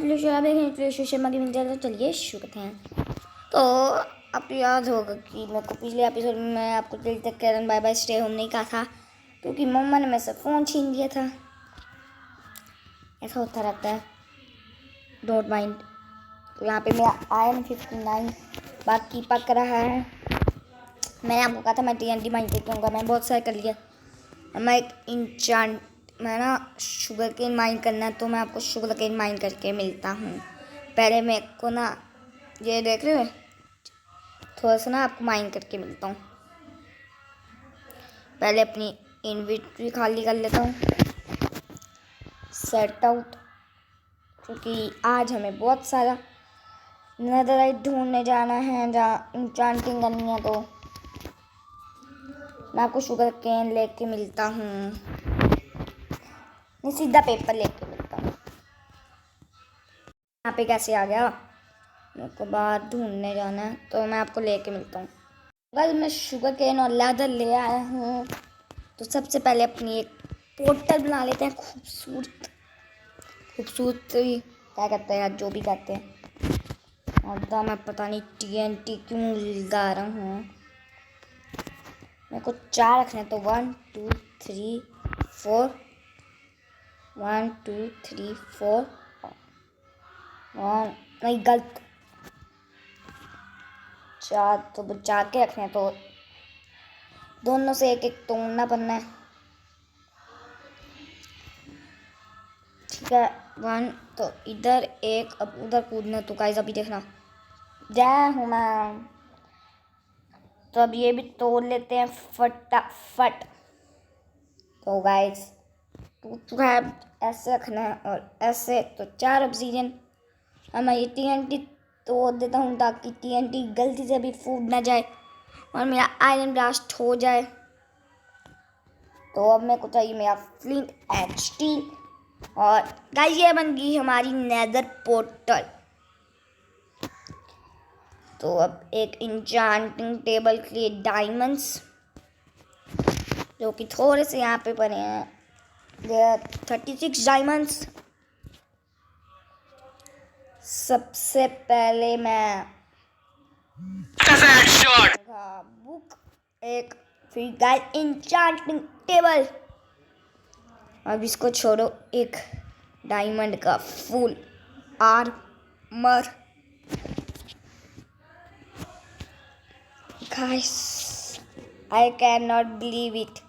शर्मा की मिल जाए तो चलिए शुरू करते हैं। तो आपको याद होगा कि मेरे को पिछले एपिसोड में मैं आपको दिल तक कैरन बाय बाय स्टे होम नहीं कहा था क्योंकि मम्मा ने मेरे से फ़ोन छीन लिया था। ऐसा होता रहता है, डोंट माइंड। तो यहाँ पे मेरा आयरन 59 बाकी पक रहा है। मैंने आपको कहा था मैं TNT माइंड करके आऊँगा, मैं बहुत सारे कर लिया। मैं एक इंचांट मैं ना शुगर केन माइन करना है तो मैं आपको शुगर केन माइन करके मिलता हूँ। पहले मेरे को ना ये देख रहे हो, थोड़ा सा ना आपको माइन करके मिलता हूँ। पहले अपनी इन्वेंटरी खाली कर लेता हूँ, सेट आउट, क्योंकि आज हमें बहुत सारा नेदरराइट ढूंढने जाना है जहाँ इंचांटिंग करनी है। तो मैं आपको शुगर केन लेके मिलता हूँ, नहीं सीधा पेपर लेके मिलता हूँ। यहाँ पे कैसे आ गया, मेरे को बाहर ढूंढने जाना है तो मैं आपको लेके मिलता हूँ। अगर मैं शुगर केन और लेदर ले आया हूँ तो सबसे पहले अपनी एक पोर्टल बना लेते हैं। खूबसूरत क्या कहते हैं, जो भी कहते हैं। और तो मैं पता नहीं TNT क्यों लगा रहा हूँ। मेरे को 4 रखने तो 1 2 3 4 1 2 3 4 और नहीं गलत 4 तो बचा के रखने तो दोनों से एक एक तोड़ना पड़ना है। ठीक है 1 तो इधर एक, अब उधर कूदना। तो गाइस अभी देखना जय हूँ मैं। तो अब ये भी तोड़ लेते हैं फटाफट। तो गाइस टूट चुका है, ऐसे रखना है और ऐसे। तो 4 ऑब्सीडियन। अब मैं ये TNT तोड़ देता हूँ ताकि TNT गलती से भी फूट ना जाए और मेरा आयरन ब्लास्ट हो जाए। तो अब मेरे को चाहिए मेरा फ्लिंट एंड स्टील। और गाइस ये बन गई हमारी नेदर पोर्टल। तो अब एक इंचांटिंग टेबल के लिए डायमंड्स जो कि थोड़े से यहाँ पे पड़े हैं, 36 डायमंड्स। सबसे पहले मैं बुक एक, फिर गाइस इंचांटिंग टेबल। अब इसको छोड़ो, एक डायमंड का full armour. Guys I can not believe it,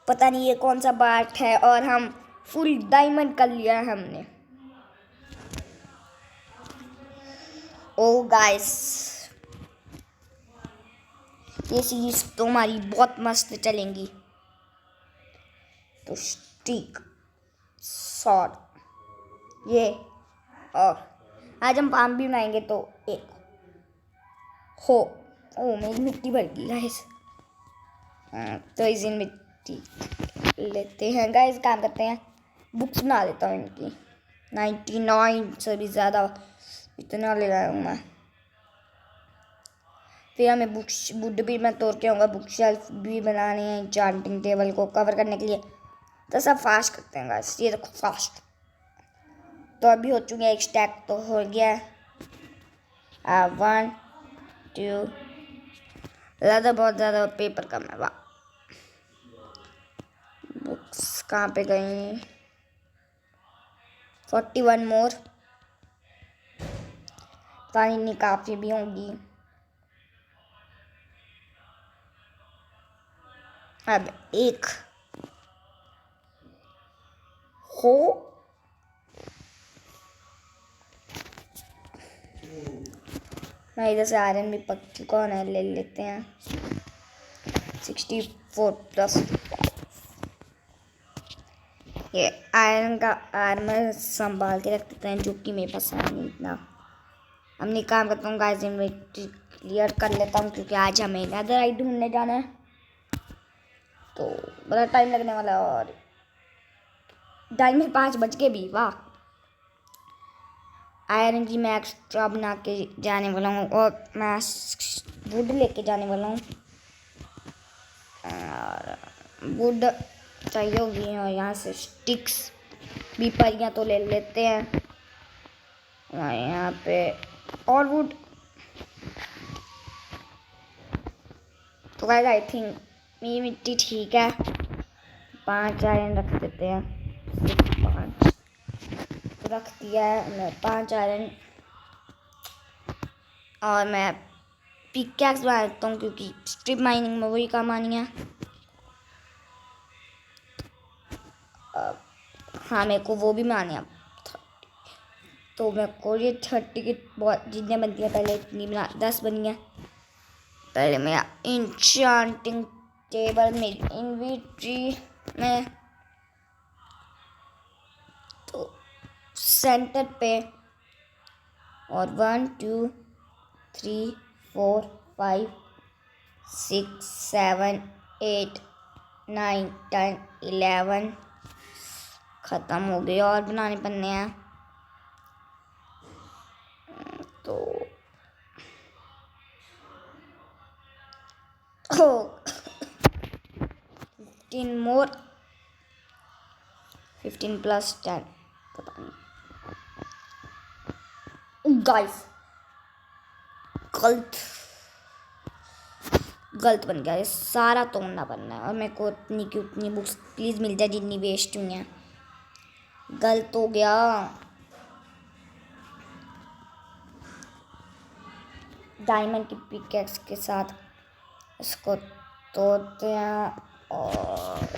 पता नहीं ये कौन सा बात है और हम फुल डायमंड कर लिया है हमने। ओ गाइस ये सीरीज तो हमारी बहुत मस्त चलेंगी। तो स्टिक शॉर्ट ये, और आज हम पाम भी बनाएंगे। तो एक हो, ओ मेरी मिट्टी भर गई गाइस। तो इसी मिट्टी लेते हैं गाइस, काम करते हैं। बुक्स बना लेता हूँ इनकी 99 से भी ज़्यादा, इतना ले रहा हूँ मैं। फिर हमें बुक्स वुड भी मैं तोड़ के आऊँगा, बुक शेल्फ भी बनानी है इंचांटिंग टेबल को कवर करने के लिए। तो सब फास्ट करते हैं गाइस, ये देखो फास्ट। तो अभी हो चुके हैं, एक स्टैक तो हो गया है। 1 2 ज़्यादा बहुत ज़्यादा पेपर कम है। वाह, बुक्स कहाँ पे गई? 41 मोर, पानी काफ़ी भी होंगी। अब एक हो, मैं इधर से आयरन भी पक चुका है, ले लेते हैं 64 प्लस। ये आयरन का आर्मर संभाल के रख देते हैं, जो कि मेरे पास है नहीं इतना। अब नहीं काम करता हूँ गाइस, इन्वेंटरी क्लियर कर लेता हूँ क्योंकि आज हमें नेदरराइट ढूंढने जाना है तो बड़ा टाइम लगने वाला है। और डायमंड 5 बज के भी, वाह। आयरन की मैं एक्स्ट्रा बना के जाने वाला हूँ और मैं वुड लेके जाने वाला हूँ। वुड चाहिए होगी और यहाँ से स्टिक्स भी परियाँ तो ले लेते हैं। यहाँ पे और वुड। तो गाइस आई थिंक मेरी मिट्टी ठीक है। 5 आयरन रख देते हैं। 5 तो रख दिया है मैं 5 आयरन। और मैं पिकैक्स बना देता हूँ क्योंकि स्ट्रिप माइनिंग में वही काम आनी है। हाँ मेरे को वो भी बनानी है। तो मेरे को ये 30 की बहुत जितने बनती है पहले इतनी बना 10 बनी है। पहले मेरा इंचांटिंग टेबल में इन्वेंटरी में तो सेंटर पे और 1 2 3 4 5 6 7 8 9 10 11 ख़त्म हो गए और बनाने पड़ने हैं। तो 15 मोर 15 प्लस 10 पता नहीं गाइस गलत बन गया। ये सारा तोड़ना बनना है और मेरे को उतनी की उतनी बुक्स प्लीज़ मिल जाए जितनी वेस्ट हुई हैं। गलत हो गया। डायमंड की पिकैक्स के साथ इसको तोड़ते हैं और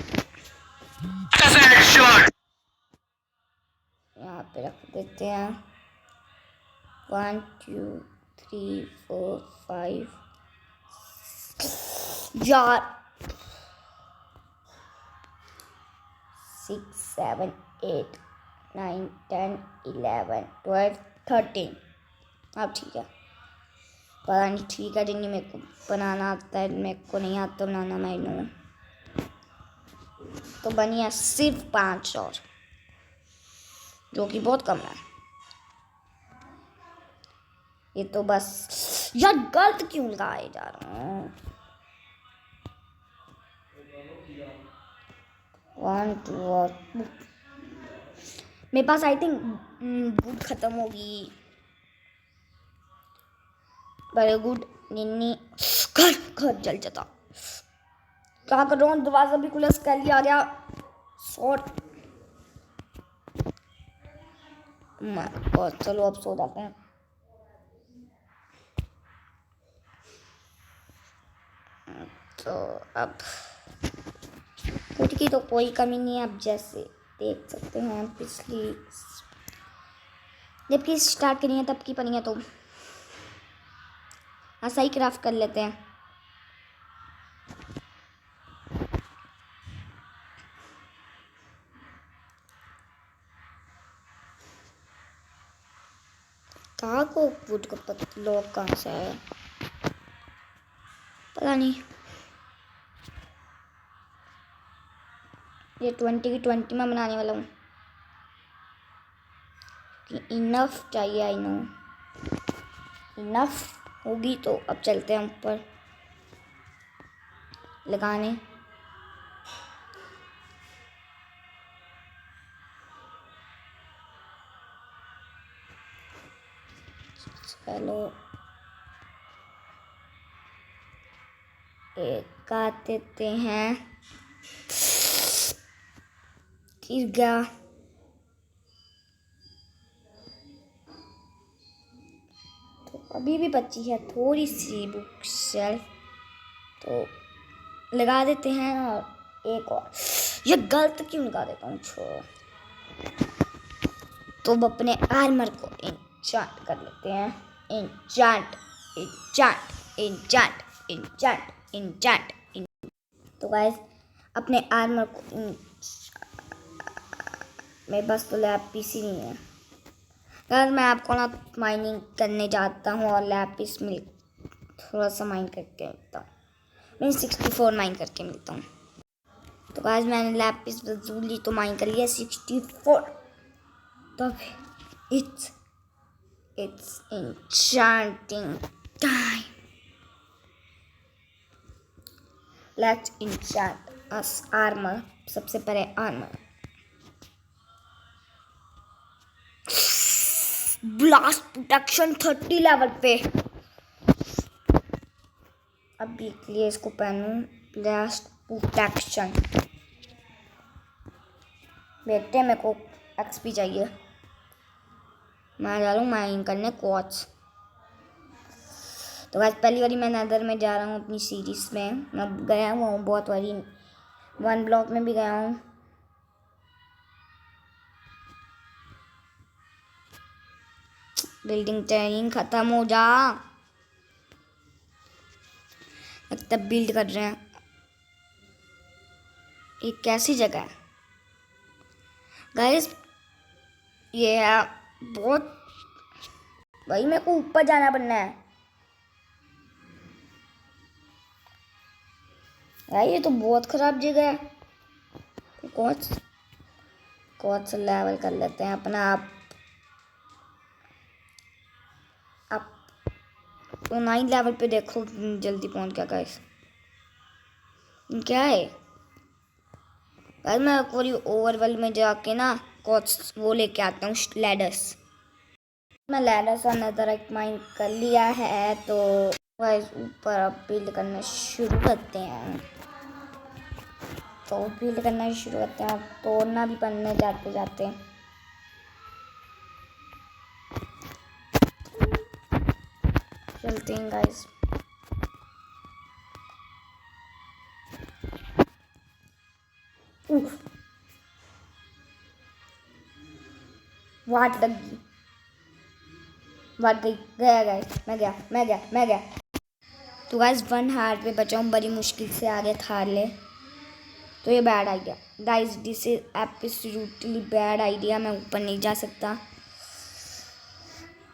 यहाँ पे रख देते हैं। 1 2 3 4 5 यार 6 7 8 9 10 11 12 13 अब ठीक है। पता नहीं ठीक है जिन्हें मेरे को बनाना आता है मेरे को नहीं आता बनाना। मैं नो तो बनी है सिर्फ 5 और जो कि बहुत कम है। ये तो बस यार गलत क्यों लगाए जा रहा हूँ। 1 2 और मेरे पास आई थिंक गुड खत्म होगी। वेरी गुड निन्नी घर जल जाता। क्या कर रहा हूँ दरवाजा भी खुला स्केली आ गया। शॉर्ट चलो अब सो जाते हैं। तो अब फूड की तो कोई कमी नहीं है। अब जैसे देख सकते हैं पिछली जबकि स्टार्ट करी है तब की पनी है तो ऐसा ही क्राफ्ट कर लेते हैं। कहाँ को वुड का लोग कहाँ से आया पता नहीं। ये 20 की 20 में बनाने वाला हूँ। इनफ चाहिए आई नो इनफ होगी तो अब चलते हैं ऊपर लगाने। चलो एक काट देते हैं। गिर गया। तो अभी भी बची है थोड़ी सी बुक शेल्फ तो लगा देते हैं। और एक और ये गलत क्यों लगा देता हूँ छोड़ो। तो अब अपने आर्मर को इंचांट कर लेते हैं। Enchant enchant enchant enchant enchant. तो गाइस अपने आर्मर को मेरे पास तो लैपिस ही नहीं है। गाइस मैं आपको ना माइनिंग करने जाता हूँ और लैपिस मिल थोड़ा सा माइन करके मिलता हूँ। मैं 64 माइन करके मिलता हूँ। तो गाइस मैंने लैपिस वसूली तो माइन कर लिया 64। तो it's enchanting time. Let's enchant us armor. सबसे पहले armor ब्लास्ट प्रोटेक्शन 30 लेवल पे। अब के लिए इसको पहनूं ब्लास्ट प्रोटेक्शन। देखते हैं, मेरे को एक्सपी चाहिए। मैं जा रहा हूँ माइन करने क्वार्ट्ज। तो आज पहली बारी मैं नेदर में जा रहा हूँ अपनी सीरीज में। मैं गया हुआ हूँ बहुत बारी, 1 ब्लॉक में भी गया हूँ। बिल्डिंग ट्रेनिंग खत्म हो जा, तब बिल्ड कर रहे हैं। ये कैसी जगह है गाइस? ये है बहुत, भाई मेरे को ऊपर जाना पड़ना है यार। ये तो बहुत खराब जगह है। कौन सा लेवल कर लेते हैं अपना। आप 9 लेवल पे देखो जल्दी पहुंच गया गाइस। क्या है गाइस? मैं पूरी ओवरवर्ल्ड में जाके ना कोच वो लेके आता हूँ, लैडर्स। मैं लैडर्स और नेदरराइट माइन कर लिया है। तो गाइस ऊपर अब बिल्ड करना शुरू करते हैं। तो बिल्ड करना शुरू करते हैं, तोड़ना भी पड़ने जाते जाते। चलते हैं गाइस। वाट लगी, वाट गई, गया गाइस। मैं गया। तो गाइस 1 हार्ट पे बचा हूँ, बड़ी मुश्किल से आगे था ले। तो ये bad idea guys, this is absolutely bad idea. मैं ऊपर नहीं जा सकता।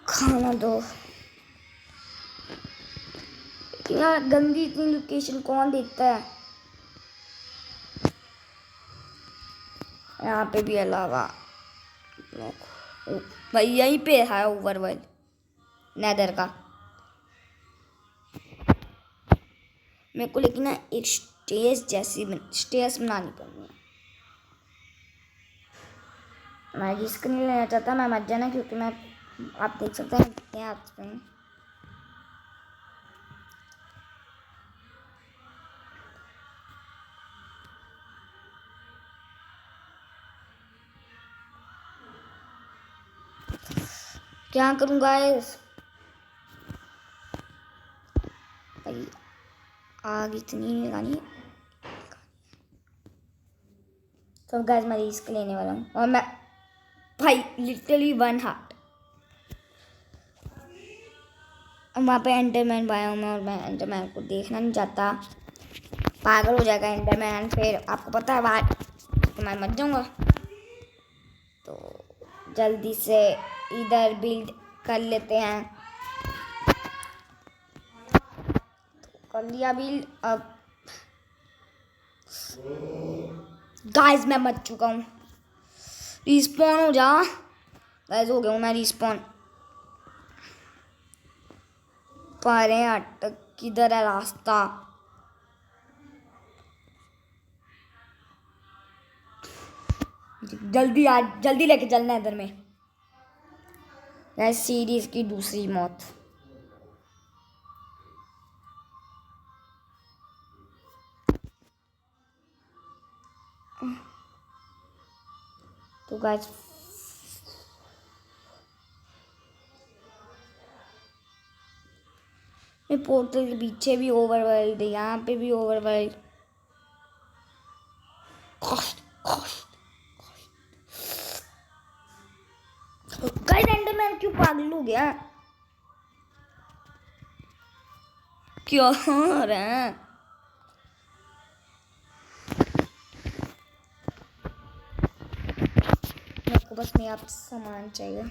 खाना दो यार, गंदी इतनी लोकेशन कौन देखता है? यहाँ पे भी अलावा भाई यहीं पे है ओवरवर्ल्ड नेदर का। मेरे को लेकिन ना एक स्टेज बनानी पड़नी है। मैं रिस्क नहीं लेना चाहता, मैं मत जाना, क्योंकि मैं, आप देख सकते हैं कितने हाथ पे हैं। क्या करूँ गाइस? भाई आग इतनी लगानी। तो गाइस मैं रिस्क लेने वाला हूँ, और मैं भाई लिटरली 1 हार्ट। वहाँ पे एंडरमैन आया हूँ मैं, और मैं एंडरमैन को देखना नहीं चाहता। पागल हो जाएगा एंडरमैन, फिर आपको पता है बात, तो मैं मर जाऊँगा। तो जल्दी से इधर बिल्ड कर लेते हैं। तो कर लिया बिल्ड। अब गाइस मैं मर चुका हूँ। रिस्पॉन हो जा गाइस। हो गया हूँ मैं रिस्पॉन। पारे अटक, किधर है रास्ता? जल्दी आ, जल्दी लेके चलना है इधर में। गाइस सीरीज की दूसरी मौत। तो गाइस मैं पोर्टल के पीछे भी ओवरवर्ल्ड, यहाँ पे भी ओवरवर्ल्ड। गाइस एंडरमैन क्यों पागल हो गया? क्या हो रहा है? मेरे को बस मेरा सामान चाहिए।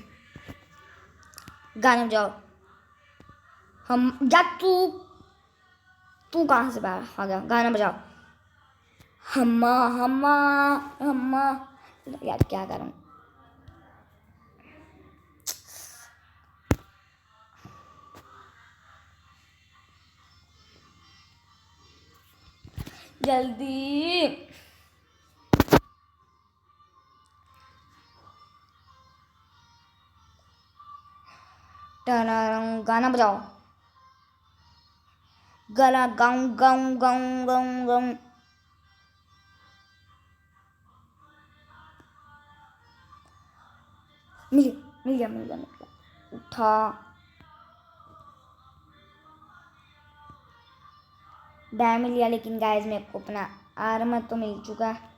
गाना बजाओ। हम या तू कहाँ से बाहर आ गया? गाना बजाओ। हम्मा हम्मा हम्मा। यार क्या करूं? जल्दी गाना बजाओ। गला गाऊं गाऊं गाऊं गाऊं गाऊं। मिल मिल गया मिल गया मिल गया। उठा डैम मिल गया, लेकिन गाइस मेरे को अपना आर्मर तो मिल चुका है।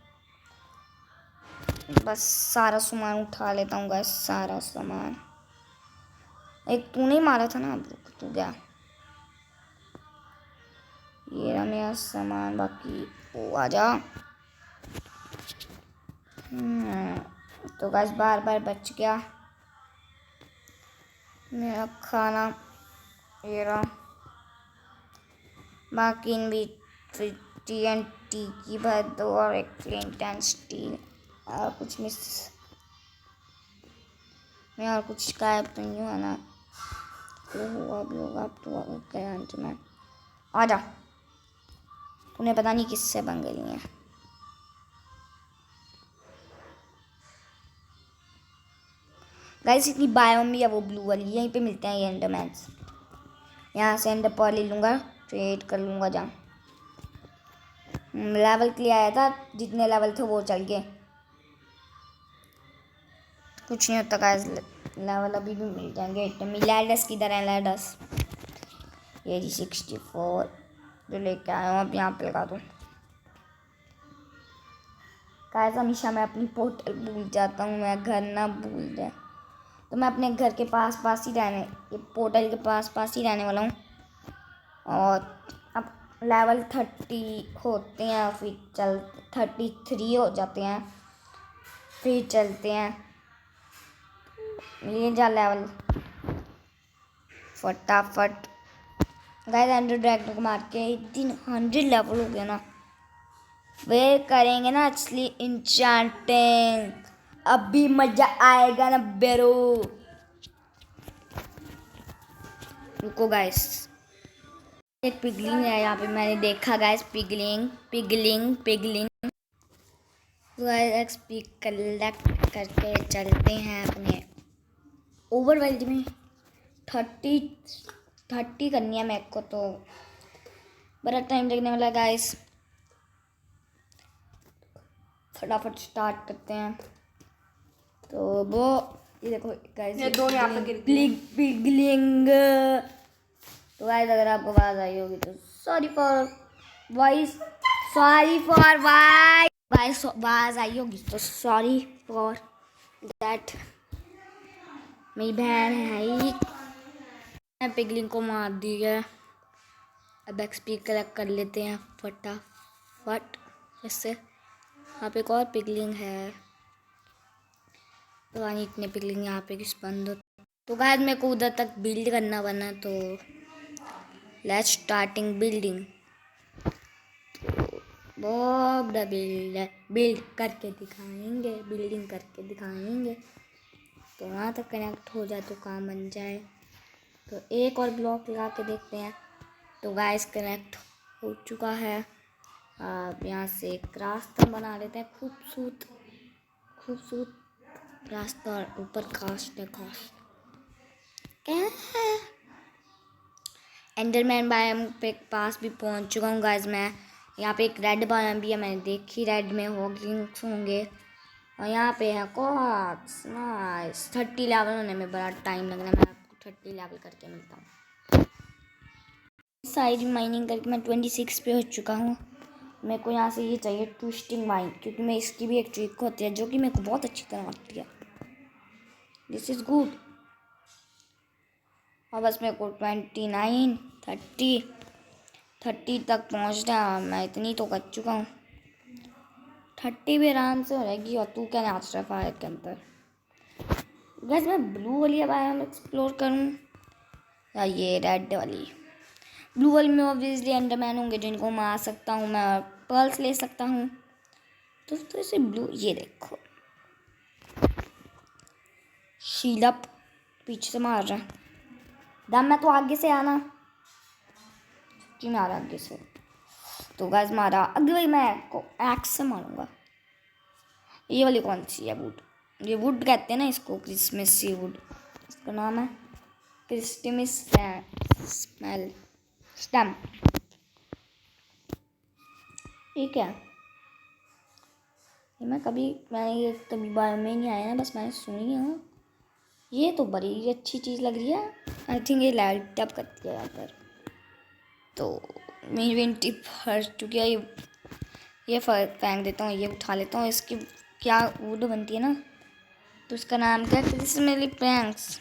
बस सारा सामान उठा लेता हूँ गाइस, सारा सामान। एक तूने मारा था ना, तू गया। ये रहा मेरा सामान, बाकी वो आजा। तो गाइस बार बार बच गया मेरा खाना। ये रहा, बाकी इन भी TNT की भर दो और एक फ्लिंट एंड स्टील और कुछ मिस। मैं और कुछ गायब तो नहीं हुआ ना। तो हुआ भी होगा अब तो गया मैं। आजा, तूने पता नहीं किससे पंगे लिए हैं। गाइस इतनी बायोम भी है वो ब्लू वाली, यहीं पे मिलते हैं ये एंडरमैन्स। यहाँ से एंडर पर्ल ले लूँगा, ट्रेड कर लूँगा जहाँ। लेवल के लिए आया था, जितने लेवल थे वो चल गए। कुछ नहीं होता गाइस, लेवल अभी भी मिल जाएंगे। लैडस किधर है लैडस? ये जी 64 जो लेके आया हूँ, अब यहाँ पे लगा दूँ। गाइस हमेशा मैं अपनी पोर्टल भूल जाता हूँ, मैं घर ना भूल जाए। तो मैं अपने घर के पास पास ही रहने, ये पोर्टल के पास पास ही रहने वाला हूँ। और अब लेवल 30 होते हैं, फिर 33 हो जाते हैं, फिर चलते हैं। ये जा लेवल फटाफट। गाइस एंडर ड्रैगन को मार के 100 लेवल हो गया ना। वे करेंगे ना असली इंचांटिंग, अभी मजा आएगा ना बेरो। रुको गाइस, एक पिगलिंग है यहाँ पे, मैंने देखा guys. Pigling pigling pigling. XP collect करके चलते हैं अपने ओवरवर्ल्ड में। 30 करनी है मेरे को, तो बड़ा टाइम लगने वाला गाइस। फटाफट स्टार्ट करते हैं। तो वो ये देखो गाइस, ये दो यहाँ पे गिर पिगलिंग। तो गाइस अगर आपको आवाज आई होगी तो sorry for voice, sorry for voice आवाज आई होगी तो सॉरी फॉर दैट। मेरी बहन है ही, मैं पिगलिंग को मार दी है। अब एक्सपी कलेक्ट कर लेते हैं फटाफट। इससे यहाँ पे एक और पिगलिंग है, तो इतने पिगलिंग यहाँ पे किस बंद हो। तो गाइस मेरे को उधर तक बिल्ड करना बना, तो लेट्स स्टार्टिंग बिल्डिंग। बहुत बड़ा बिल्ड करके दिखाएंगे, बिल्डिंग करके दिखाएंगे। तो वहाँ तक कनेक्ट हो जाए तो काम बन जाए। तो एक और ब्लॉक लगा के देखते हैं। तो गाइस कनेक्ट हो चुका है। अब यहाँ से एक रास्ता बना लेते हैं, खूबसूरत रास्ता। और ऊपर कास्ट है, कास्ट क्या है। एंडरमैन बायोम पे पास भी पहुँच चुका हूँ गाइस मैं। यहाँ पे एक रेड बायोम भी है, मैंने देखी रेड में हॉगिंग्स होंगे। और यहाँ पे है कॉर्ड्स। नाइस, 30 लेवल होने में बड़ा टाइम लगना है। मैं आपको 30 लेवल करके मिलता हूँ। साइड माइनिंग करके मैं 26 पे हो चुका हूँ। मेरे को यहाँ से ये चाहिए ट्विस्टिंग माइन, क्योंकि मैं इसकी भी एक ट्रिक होती है जो कि मेरे को बहुत अच्छी तरह आती है। This is good. और बस मेरे को 29 30 तक पहुँचना है। मैं इतनी तो कर चुका हूँ, 30 भी आराम से हो जाएगी। और तू क्या नाच रहा है फायर के अंदर? गैस मैं ब्लू वाली बायोम एक्सप्लोर करूँ या ये रेड वाली? ब्लू वाली में ऑब्वियसली एंडरमैन होंगे जिनको मार सकता हूँ मैं, और पर्ल्स ले सकता हूँ। तो इसे ब्लू, ये देखो शीलअप पीछे से मार रहा है। दम मैं तो आगे से आना, सच्ची मारा आगे से। तो गैस मारा अगले भाई, मैं को एक्स से मारूंगा। ये वाली कौन सी है? वुड, ये वुड कहते हैं ना इसको, क्रिसमस सी वुड इसका नाम है। क्रिस्टमिस स्मेल स्टैम। ठीक है, मैंने ये कभी बार में नहीं आया ना, बस मैंने सुनी है। ये तो बड़ी अच्छी चीज़ लग रही है। आई थिंक ये लाइट अप करती है यहाँ पर। तो मेरी विंटी फर चुकी है। ये फेंक देता हूँ, ये उठा लेता हूँ। इसकी क्या वुड बनती है ना, तो उसका नाम क्या है, क्रिस्मस प्रैंक्स।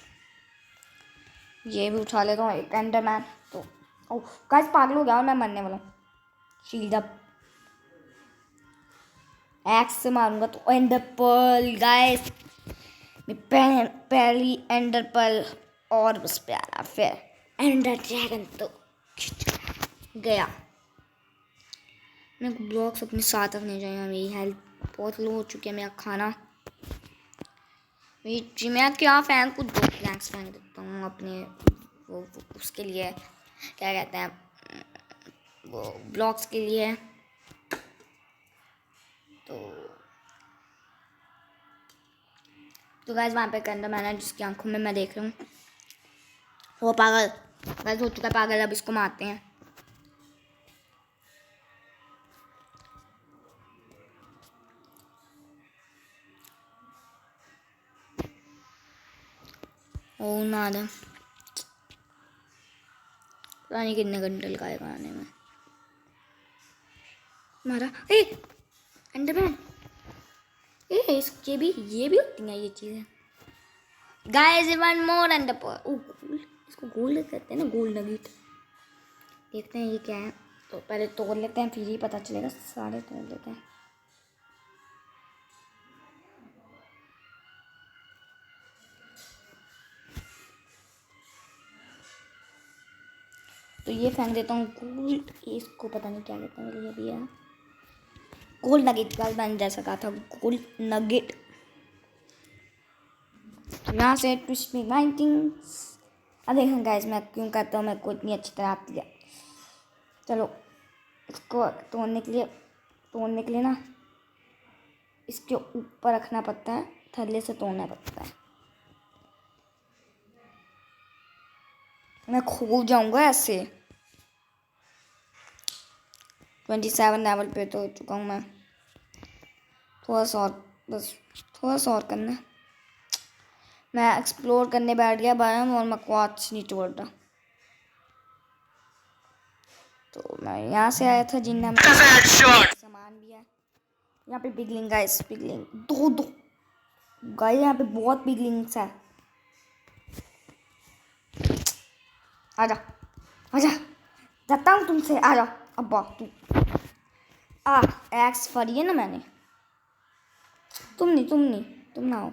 ये भी उठा लेता हूँ, एक एंडरमैन। तो गाइस पागल हो गया और मैं मरने वाला हूँ। शील्ड अप, एक्स से मारूंगा तो एंडर पर्ल गाइस। पहली एंडर पर्ल और बस प्यारा, फिर एंडर ड्रैगन तो गया। मेरे को ब्लॉक्स अपने साथ रखने चाहिए। मेरी हेल्थ बहुत लो हो चुकी है। मेरा खाना मैं क्या फैन को 2 प्लैंक्स फेंक देता हूँ अपने वो उसके लिए, क्या कहते हैं, वो ब्लॉक्स के लिए। तो गाइस वहाँ पे कंधा मैंने जिसकी आंखों में मैं देख रहा हूँ वो पागल गाइस हो चुका है पागल। अब इसको मारते हैं। ओ नादा, पता नहीं कितने घंटे लगाएगा आने में। मारा ए अंडरमैन। ये भी होती हैं ये चीज़ें गाइस। वन मोर एंड इसको गोल्ड कहते हैं ना, गोल्ड नगेट। देखते हैं ये क्या है। तो पहले तोड़ लेते हैं, फिर ही पता चलेगा। सारे तोड़ लेते हैं। तो ये फेंक देता हूँ गोल्ड। इसको पता नहीं क्या कहते हैं, ये भी है गोल्ड नगेट का। मैंने जैसा कहा था गोल्ड नगेट। यहाँ से ट्विस्ट मी माइंटिंग्स। अब देखें गाइस मैं क्यों कहता हूँ, मेरे को इतनी अच्छी तरह आती है। चलो इसको तोड़ने के लिए ना इसके ऊपर रखना पड़ता है, थल्ले से तोड़ना पड़ता है। मैं खो जाऊंगा ऐसे। 27 लेवल पे तो हो चुका हूँ मैं। थोड़ा सा और करना है। मैं एक्सप्लोर करने बैठ गया बायम और मैं क्वार्ट्ज नहीं तोड़ रहा। तो मैं यहाँ से आया था जिन्ना में सामान भी है। यहाँ पे बिगलिंग गाइस, बिगलिंग दो गाइस, यहाँ पे बहुत बिगलिंग्स है। आजा जाता हूँ तुमसे, आजा अब्बा तू एक्स फरी है ना मैंने। तुम ना हो।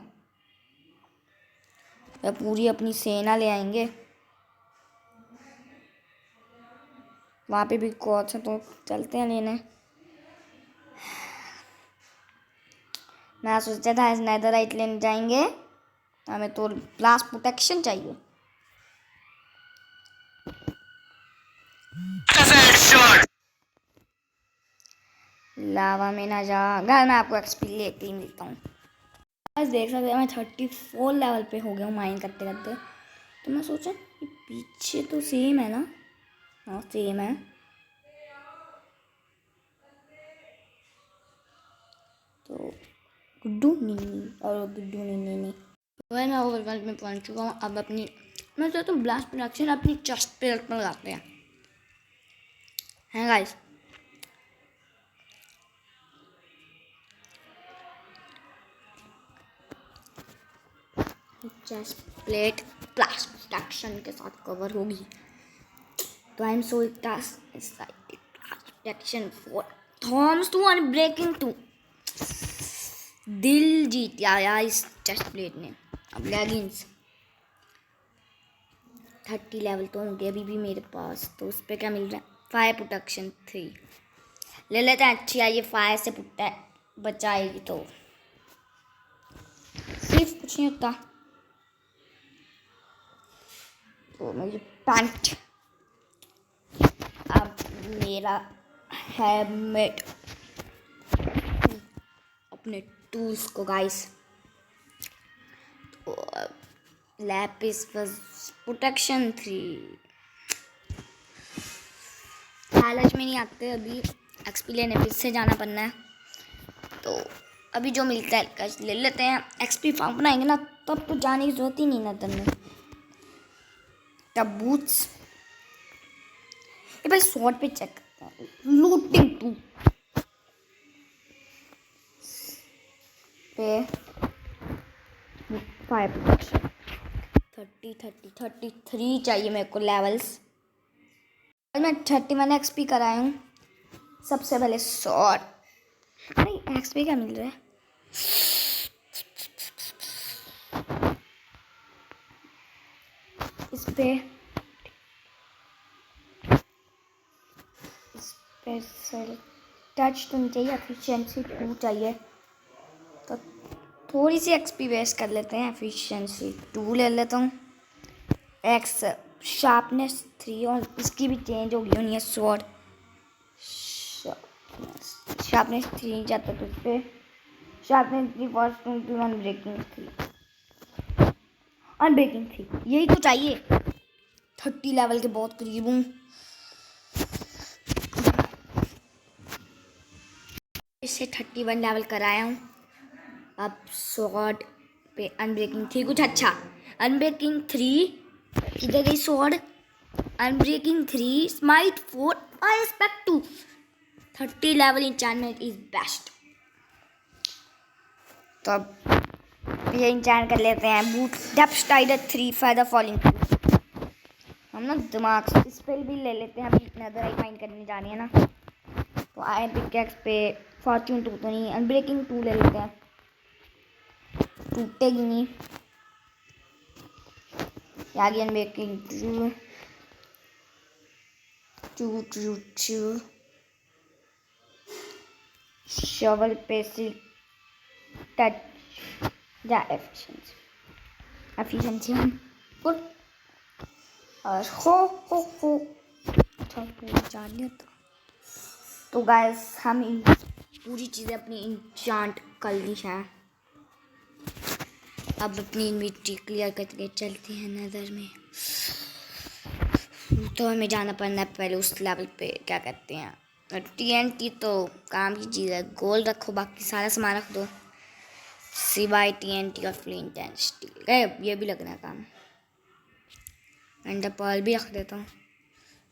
पूरी अपनी सेना ले आएंगे। वहाँ पे भी कोच है तो चलते हैं लेने। मैं सोचा था नेदरराइट लेने जाएंगे, हमें तो ब्लास्ट प्रोटेक्शन चाहिए। लावा में ना जा गाइस, मैं आपको एक्सपी लेते ही मिलता हूँ। बस देख सकते हैं मैं 34 लेवल पे हो गया हूँ माइन करते करते। तो मैं सोचा ये पीछे तो सेम है ना। हाँ सेम है। तो गुड्डू नहीं वही मैं ओवर वर्ल्ड में पहुंच चुका हूँ। अब अपनी मैं चाहता हूँ ब्लास्ट प्रोडक्शन अपनी चेस्ट पे लगाते हैं guys. Chest plate blast production के साथ कवर होगी। तो I am so excited. Blast production for thorns 2 और ब्रेकिंग 2। दिल जीत आया इस चेस्ट प्लेट ने। अब लेगिंग्स 30 लेवल तो होंगे अभी भी मेरे पास। तो उस पर क्या मिल रहा है, फायर प्रोटेक्शन 3 ले लेते हैं। अच्छी आई, ये फायर से बचाएगी तो सिर्फ कुछ नहीं होता। तो मेरी पैंट अब मेरा हेलमेट अपने टूल्स को गाइस। तो लैपिस प्रोटेक्शन 3। लालच में नहीं आते, अभी एक्सपी लेने फिर से जाना पड़ना है। तो अभी जो मिलता है कैश ले लेते हैं। एक्सपी फार्म बनाएंगे ना तब तो जाने की जरूरत ही नहीं ना तब तब बूट्स। ये भाई शॉर्ट पे चेक करते हैं। लूटिंग 2 पे फायर प्रोटेक्शन 33 चाहिए मेरे को लेवल्स। मैं 31 एक्सपी कराया हूँ। सबसे पहले शॉर्ट। अरे एक्सपी क्या मिल रहा है? इस पे स्पेशल टच तो नहीं चाहिए, एफिशिएंसी 2 चाहिए। तो थोड़ी सी एक्सपी वेस्ट कर लेते हैं, एफिशिएंसी 2 ले लेता हूँ। एक्स शार्पनेस 3 और इसकी भी चेंज होगी नहीं है। स्वॉर्ड शार्पनेस 3 जाता तो उस पर शार्पनेस 3 फॉर्स 2 अनब्रेकिंग 3 यही तो चाहिए। 30 लेवल के बहुत करीब हूँ। इससे 31 लेवल कराया हूँ। अब स्वॉर्ड पे अनब्रेकिंग 3 कुछ अच्छा। अनब्रेकिंग 3 इधर गई sword. Unbreaking 3 smite 4 I expect 2। 30 level enchantment is best. तो अब ये इंचैंट कर लेते हैं। Boot depth strider 3 feather falling 2। हम ना दिमाग से स्पेल भी ले लेते हैं। अभी नदर आई फाइंड करने जा रही है ना, तो आई पिकैक्स पे फॉर्च्यून 2 तो नहीं, अनब्रेकिंग 2 ले लेते हैं। टूटेगी नहीं। आगे अनब्रेकिंग 2 शवल पे सी टच या एफिशिएंसी हम गुड। और हो जान लिया। तो गाइस हम पूरी चीज़ें अपनी इंचांट कर ली है। अब अपनी इन्वेंटरी क्लियर करके चलते हैं नज़र में। तो हमें जाना पड़ना है पहले उस लेवल पे, क्या कहते हैं, TNT तो काम की चीज़ है। गोल्ड रखो, बाकी सारा सामान रख दो सिवाय TNT और फ्लिंट एंड स्टील। ये भी लगना है काम। एंड पर्ल भी रख देता हूँ।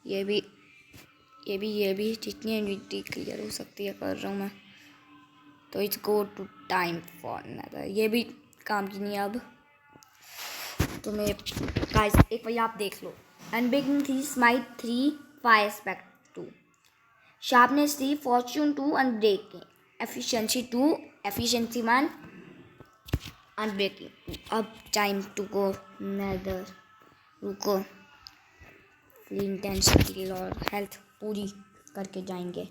ये भी जितनी इन्वेंटरी क्लियर हो सकती है कर रहा हूँ मैं। तो it's go to time for another. ये भी काम की नहीं है अब। तो मैं गाइस एक बार आप देख लो। Unbreaking 3 smite 3 fire aspect 2 sharpness 3 fortune 2 unbreaking efficiency 2 efficiency 1 unbreaking. अब टाइम टू गो नदर। रुको, फ्लिंट एंड स्टील और हेल्थ पूरी करके जाएंगे।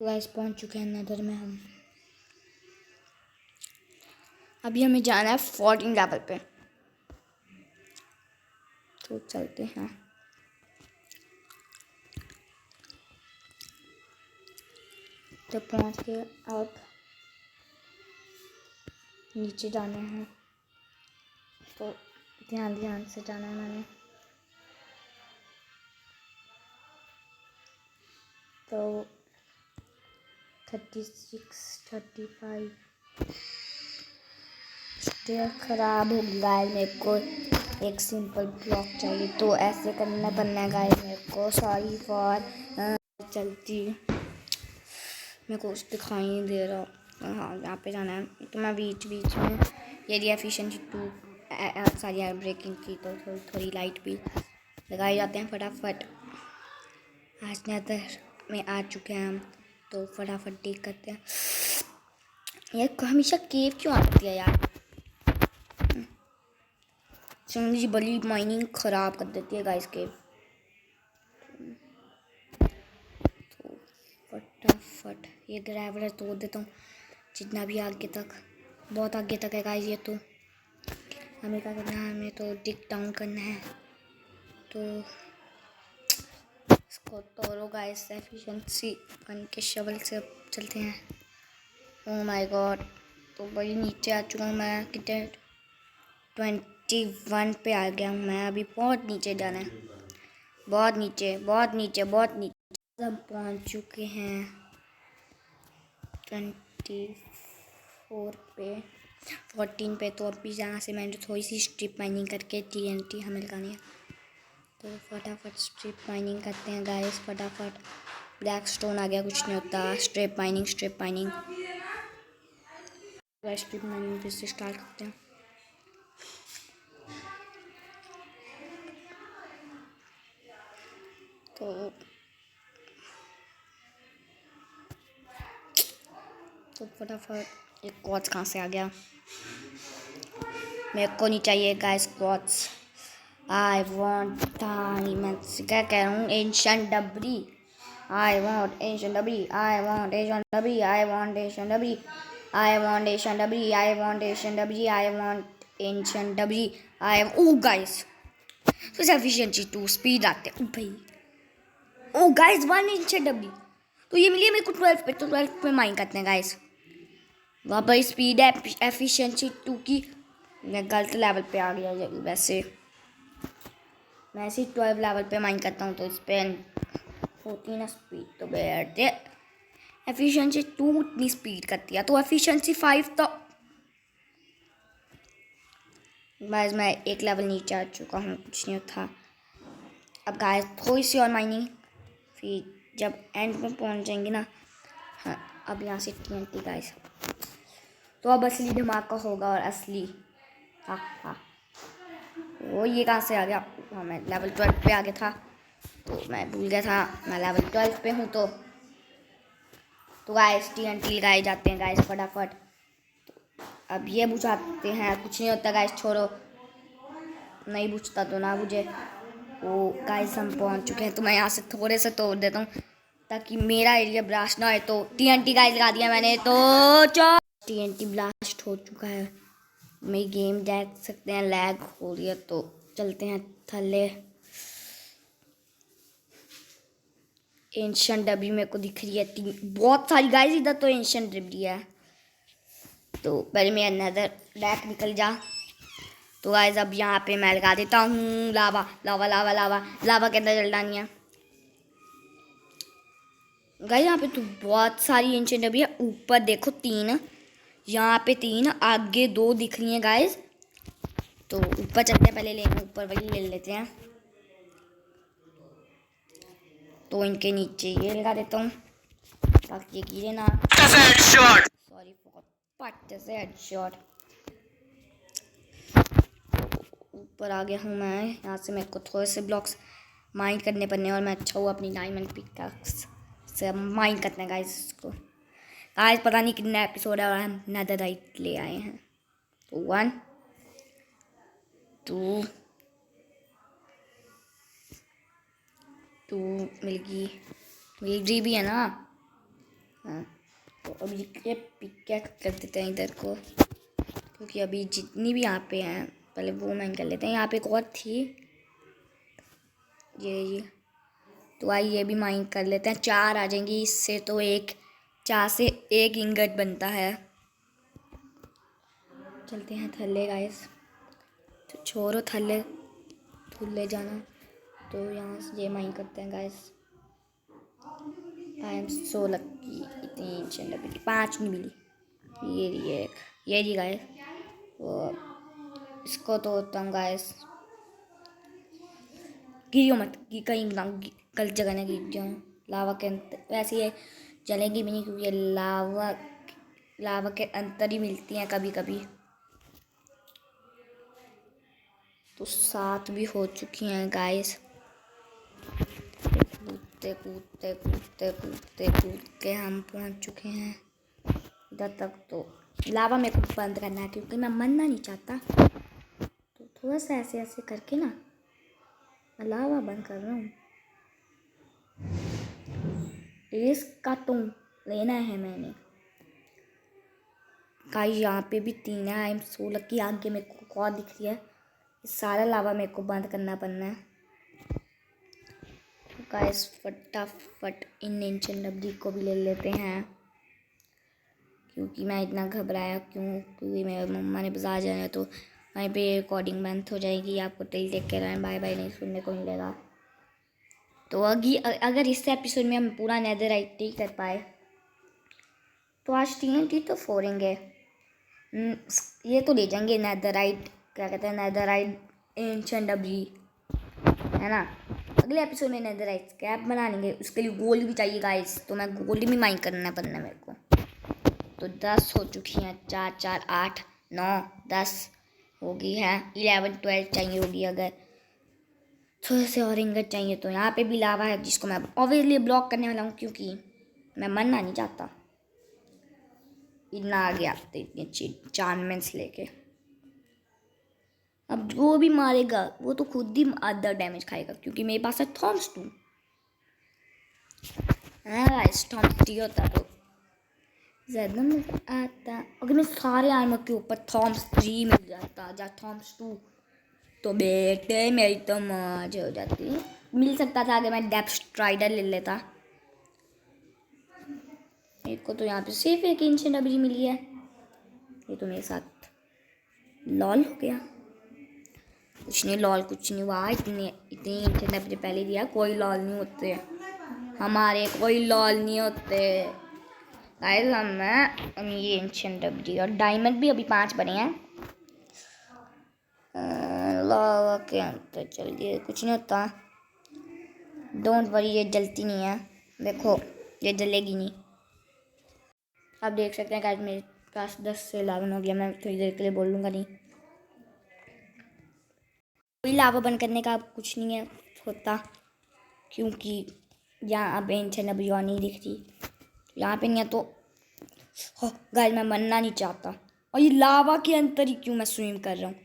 गाइस पहुंच चुके हैं नदर में हम। अभी हमें जाना है 14 लेवल पे, तो चलते हैं। तो पहुंच के अब नीचे जाना है, तो ध्यान से जाना है मैंने। तो 36 35 स्टेयर ख़राब हो गया है। मेरे को एक सिंपल ब्लॉक चाहिए, तो ऐसे करना पड़ना है गाइस मेरे को। सॉरी फॉर चलती मेरे को कुछ दिखाई नहीं दे रहा। हाँ यहाँ पे जाना है, तो मैं बीच में ये एफिशिएंसी 2 सारी ब्रेकिंग की, तो थोड़ी लाइट भी लगाए जाते हैं फटाफट। आज नदर में आ चुके हैं हम, तो फटाफट देख करते हैं। यार हमेशा केव क्यों आती है यार? समझी बड़ी माइनिंग ख़राब कर देती है गाइस केव। तो फटाफट ये ड्राइवर तोड़ देता हूँ जितना भी आगे तक, बहुत आगे तक है गाइस ये। तो हमें क्या करना है, हमें तो डिग डाउन करना है। तो इसको तोड़ो गाइस एफिशिएंसी 1 के शवल से चलते हैं। ओह माय गॉड तो भाई नीचे आ चुका हूँ मैं, कितने 21 पे आ गया हूँ मैं। अभी बहुत नीचे जाना है, बहुत नीचे बहुत नीचे बहुत नीचे। सब पहुँच चुके हैं 24 पे, 14 पे। तो अभी यहाँ से मैंने थोड़ी सी स्ट्रिप माइनिंग करके TNT हमें लगानी है। तो फटाफट स्ट्रिप माइनिंग करते हैं गाइस, फटाफट। ब्लैक स्टोन आ गया, कुछ नहीं होता। स्ट्रिप माइनिंग स्ट्रिप माइनिंग फिर से स्टार्ट करते हैं। तो फटाफट एक क्वार्ट्ज कहाँ से आ गया? मेरे को नहीं चाहिए guys quartz. I want diamonds. क्या कह रहा हूँ? एंशिएंट डबरी। आई वॉन्ट एंशिएंट डबरी, आई वॉन्ट एंशिएंट डबरी, आई वॉन्ट एंशिएंट डबरी, आई वॉन्ट एंशिएंट डबरी, आई वॉन्ट एंशिएंट डबरी, आई वॉन्ट एंशिएंट डबरी। आई ओ गाइस, फिर एफिशिएंसी 2 स्पीड आते हैं भाई। ओ गाइस 1 एंशिएंट डबरी तो ये मिली है मेरे को 12 पे। तो 12 पे माइन करते हैं गाइस। वहाँ पर स्पीड है एफिशिएंसी 2 की। मैं गलत लेवल पे आ गया। वैसे मैं ऐसे 12 लेवल पे माइन करता हूँ, तो इस पर 14 स्पीड तो बैठते। एफिशिएंसी 2 इतनी स्पीड करती है, तो एफिशिएंसी 5 तो बस मैं एक लेवल नीचे आ चुका हूँ, कुछ नहीं था। अब गाइस थोड़ी सी और माइनिंग, फिर जब एंड में पहुँच जाएंगे ना। हाँ, अब यहाँ से TNT गाइस, तो अब असली धमाका होगा। और असली हाँ वो ये कहाँ से आ गया? हाँ, मैं लेवल 12 पे आ गया था, तो मैं भूल गया था मैं लेवल 12 पे हूँ। तो गाइस TNT लगाए जाते हैं गाइस फटाफट। अब ये बुझाते हैं, कुछ नहीं होता गाइस, छोड़ो। नहीं बुझता तो ना बुझे। वो गाइस हम पहुँच चुके हैं, तो मैं यहाँ से थोड़े से तोड़ देता हूँ ताकि मेरा एरिया ब्लास्ट ना हो। तो TNT गाइस लगा दिया मैंने, तो TNT ब्लास्ट हो चुका है। मेरी गेम देख सकते हैं, लैग हो रही है। तो चलते हैं थल्ले। एंशिएंट डबरी मेरे को दिख रही है बहुत सारी गाइस। इधर तो एंशिएंट डबरी है, तो पहले मेरा नदर डैक निकल जा। तो गाइस अब यहाँ पे मैं लगा देता हूँ लावा लावा लावा लावा लावा के अंदर जल नहीं है गाइस। यहाँ पे तो बहुत सारी एंशिएंट डबरी है। ऊपर देखो 3, यहाँ पे 3, आगे 2 दिख रही हैं गाइस। तो ऊपर चलते हैं, पहले लेंगे ऊपर वाली ले लेते हैं। तो इनके नीचे ये लगा देता हूँ ताकि ये गिरे ना। सॉरी फॉर पट से हेडशॉट। ऊपर आ गया हूँ मैं। यहाँ से मेरे को थोड़े से ब्लॉक्स माइन करने पड़ने, और मैं अच्छा हूँ अपनी डायमंड पिकैक्स से माइन करते हैं गाइस इसको। आज पता नहीं कितना एपिसोड है और हम नेदरराइट ले आए हैं। तो 1 2 2 मिल गई भी है ना। हाँ, तो अभी ये पिकैक्स कर देते हैं इधर को, क्योंकि अभी जितनी भी यहाँ पे हैं पहले वो माइन कर लेते हैं। यहाँ पे एक और थी ये, तो आइए ये भी माइन कर लेते हैं। 4 आ जाएंगी इससे, तो 4 से 1 इंगट बनता है। चलते हैं थल्ले गाइस। तो छोड़ो थल्ले जाना। तो यहाँ से ये माइन करते हैं guys. I am so lucky, इतनी एंशिएंट डबरी 5 नहीं मिली। ये रही गाइस। तो इसको तोड़ता हूँ गाइस। गिरियो मत कि कहीं ना गलत जगह ना गिर जाऊँ लावा के अंदर। वैसे ये जलेगी भी नहीं, क्योंकि ये लावा के अंदर ही मिलती हैं कभी कभी। तो 7 भी हो चुकी हैं गाइस। कूदते कूदते कूदते कूदते कूद के हम पहुंच चुके हैं इधर तक। तो लावा मेरे को बंद करना है, क्योंकि मैं मरना नहीं चाहता। तो थोड़ा सा ऐसे ऐसे करके ना मैं लावा बंद कर रहा हूँ। रिस्क का तो लेना है मैंने गाइस। यहाँ पे भी 3 है। आई एम सो लकी। आगे मेरे को और दिख रही है। सारा लावा मेरे को बंद करना पड़ना है गाइस। फटाफट इन एंशिएंट डबरी को भी ले लेते हैं, क्योंकि मैं इतना घबराया क्यों, क्योंकि मेरे मम्मा ने बाजार जाना है तो वहीं पे रिकॉर्डिंग बंद हो जाएगी, आपको till take care and bye bye नहीं सुनने को मिलेगा। तो अगर इस एपिसोड में हम पूरा नेदरराइट नहीं कर पाए तो आज TNT तो फोड़ेंगे। ये तो ले जाएंगे नेदरराइट, क्या कहते हैं, नेदरराइट एंशिएंट डबरी, है ना। अगले एपिसोड में नेदरराइट स्क्रैप बना लेंगे, उसके लिए गोल्ड भी चाहिए गाइस, तो मैं गोल्ड भी माइन करना पड़ना मेरे को। तो 10 हो चुकी हैं, 4 4 8 9 10 हो गई है, 11 12 चाहिए होगी। अगर थोड़े से और इंगट चाहिए तो यहाँ पे भी लावा है जिसको मैं ऑब्वियसली ब्लॉक करने वाला हूँ, क्योंकि मैं मरना नहीं चाहता। इतना आ गया तो इतनी अच्छी चांस लेके, अब जो भी मारेगा वो तो खुद ही आधा डैमेज खाएगा, क्योंकि मेरे पास है थॉम्स 2। थॉम्स 3 होता तो ज़्यादा मज़ा आता। अगर मैं सारे आर्मर के ऊपर थॉम्स 3 मिल जाता या थॉम्स 2 तो बेटे मेरी तो मौज हो जाती। मिल सकता था अगर मैं डेप्थ स्ट्राइडर ले लेता। एक को तो यहाँ पे सिर्फ एक एंशिएंट डबरी मिली है, ये तो मेरे साथ लॉल हो गया। कुछ नहीं लॉल, कुछ नहीं हुआ, इतनी एंशिएंट डबरी पहले दिया, कोई लॉल नहीं होते हमारे, कोई लॉल नहीं होते गाइस। हम ये एंशिएंट डबरी और डायमंड भी अभी 5 बने हैं। लावा के अंदर चल गए, कुछ नहीं होता, डोंट वरी, ये जलती नहीं है, देखो ये जलेगी नहीं। आप देख सकते हैं गाइस मेरे पास 10 से 11 हो गया, मैं थोड़ी देर के लिए बोल लूँगा नहीं। कोई लावा बंद करने का कुछ नहीं है होता, क्योंकि यहाँ अब एंशिएंट डबरी और नहीं दिख रही, यहाँ पे नहीं है। तो गाइस मैं मरना नहीं चाहता, और ये लावा के अंदर ही क्यों मैं स्विम कर रहा हूँ।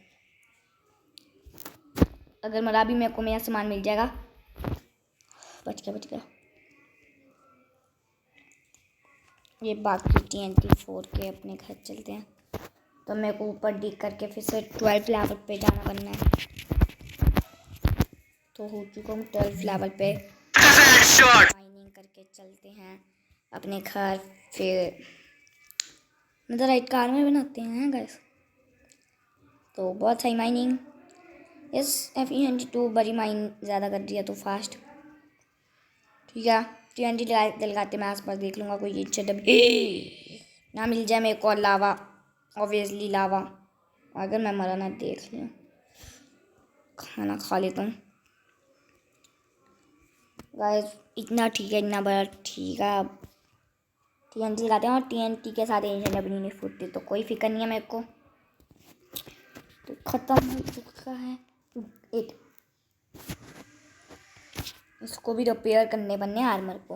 अगर मरा भी मेरे को मेरा सामान मिल जाएगा। बच गया। ये बाकी TNT 4 के अपने घर चलते हैं, तो मेरे को ऊपर डिग करके फिर से 12 लेवल पे जाना बनना है। तो हो चुका हूँ 12 लेवल पे, माइनिंग करके चलते हैं अपने घर। फिर नेदरराइट कार में बनाते हैं गाइस, तो बहुत सही माइनिंग। यस FE92 बड़ी माइन ज़्यादा कर दिया तो फास्ट, ठीक है। TNT लगाते मैं आसपास देख लूँगा कोई एंशिएंट डबरी ना मिल जाए मेरे को, और लावा, ऑब्वियसली लावा। अगर मैं मरा ना देख लिया, खाना खा लेता हूँ गाइस, इतना ठीक है, इतना बड़ा ठीक है। अब TNT लगाते हैं, और TNT के साथ एंशिएंट डबरी नहीं फूटती तो कोई फिक्र नहीं है मेरे को। तो ख़त्म हो चुका है 8, इसको भी रिपेयर करने बनने आर्मर को,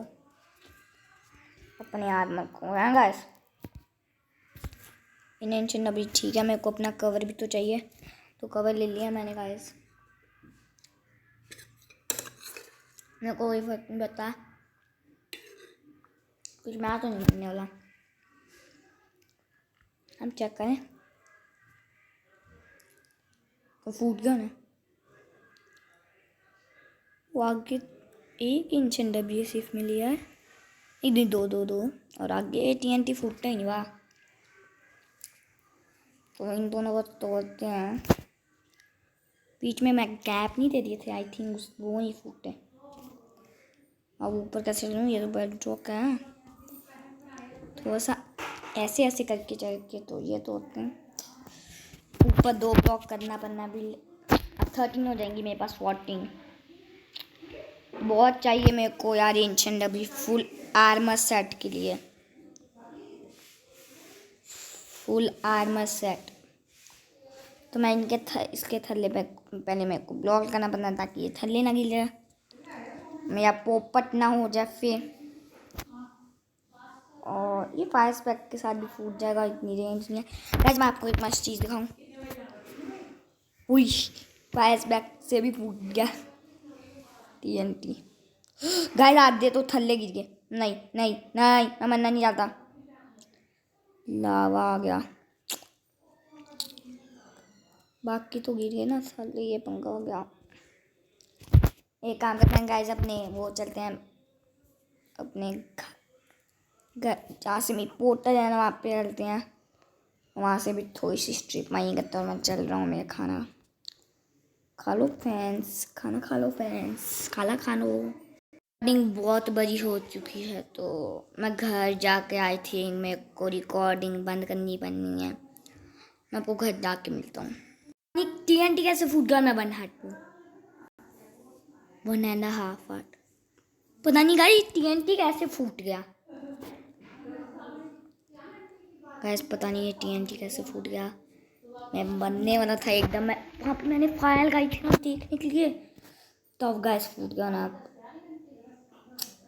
अपने आर्मर को है गाइस। एंशिएंट डबरी ठीक है, मेरे को अपना कवर भी तो चाहिए, तो कवर ले लिया मैंने गाइस। मेरे को कोई फर्क नहीं पड़ता, कुछ मैं तो नहीं करने वाला। हम चेक करें, तो फूट गया ना वो। आगे एक एंशिएंट डबरी सिर्फ मिली है, एक दिन दो, और आगे TNT फूटता ही नहीं। वाह, तो इन दोनों को तोड़ते हैं। बीच में मैं गैप नहीं दे दिए थे, आई थिंक वो ही फूटे। अब ऊपर कैसे चलूँ, ये तो बेड चौक है, थोड़ा सा ऐसे करके चल के तो ये तोड़ते हैं। ऊपर 2 ब्लॉक करना भी। अब 13 हो जाएंगी मेरे पास, 14 बहुत चाहिए मेरे को यार एंशिएंट डबरी फुल आर्मर सेट के लिए, फुल आर्मर सेट। तो मैं इसके थल्ले पे पहले मेरे को ब्लॉक करना पड़ता, ताकि ये थल्ले ना गिर जाए, मेरा पोपट ना हो जाए फिर। और ये फायर स्पेक के साथ भी फूट जाएगा, इतनी रेंज नहीं है गाइस। मैं आपको एक मस्त चीज़ दिखाऊं, फायर स्पेक से भी फूट गया TNT गाइस। आधे तो थल्ले गिर गए। नहीं मैं मरना नहीं चाहता, लावा आ गया, बाकी तो गिर गए ना थल्ले, ये पंगा हो गया। एक काम करते हैं गाइस, अपने वो चलते हैं अपने जहाँ से मेरी पोर्टल है ना वहाँ पे चलते हैं, वहाँ से भी थोड़ी सी स्ट्रिप मारिंग करता हूँ। मैं चल रहा हूँ, मेरा खाना खा लो फ्रेंड्स, खाना खा लो फ्रेंड्स, खाना खा लो। रिकॉर्डिंग बहुत बड़ी हो चुकी है तो मैं घर जाके आई थिंक मेरे को रिकॉर्डिंग बंद करनी पड़नी है। मैं आपको घर जाके मिलता हूँ। TNT कैसे फूट गया? मैं 1.5 हार्ट, पता नहीं गाइस TNT कैसे फूट गया। गाइस पता नहीं ये TNT कैसे फूट गया। मैं बनने वाला था एकदम, मैं वहाँ पे मैंने फाइल गाई थी ना देखने के लिए, तो अब गाइस फूट गया ना।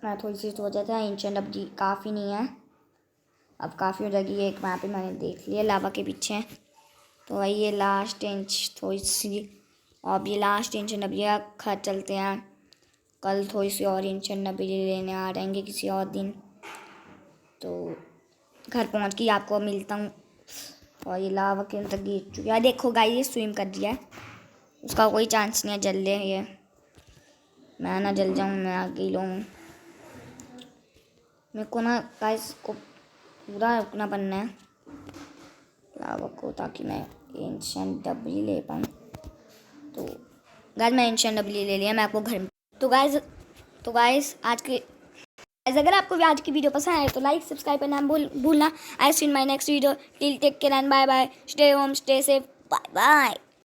मैं थोड़ी सी सोचा था एंशिएंट अब जी काफ़ी नहीं है, अब काफ़ी हो जाएगी। एक वहाँ पे मैंने देख लिया लावा के पीछे, तो वही ये लास्ट इंच थोड़ी सी, अब ये लास्ट एंशिएंट अब ये घर चलते हैं। कल थोड़ी सी और एंशिएंट अब ये लेने आ जाएंगे किसी और दिन, तो घर पहुँच के आपको मिलता हूँ। और ये लावा के अंदर गिर चुकी है, देखो गाइस ये स्विम कर दिया है, उसका कोई चांस नहीं है जलने। ये मैं ना जल जाऊँ, मैं आगे लूँ। मेरे को ना गाइस को पूरा रुकना पड़ना है लावा को, ताकि मैं एंशिएंट डबली ले पाऊँ। तो गाइस मैं एंशिएंट डबली ले लिया, मैं आपको घर में। तो गाइस अगर आपको भी आज की वीडियो पसंद आए तो लाइक सब्सक्राइब करना भूलना। I see in my next video, till take care and bye bye, stay home stay safe, bye bye.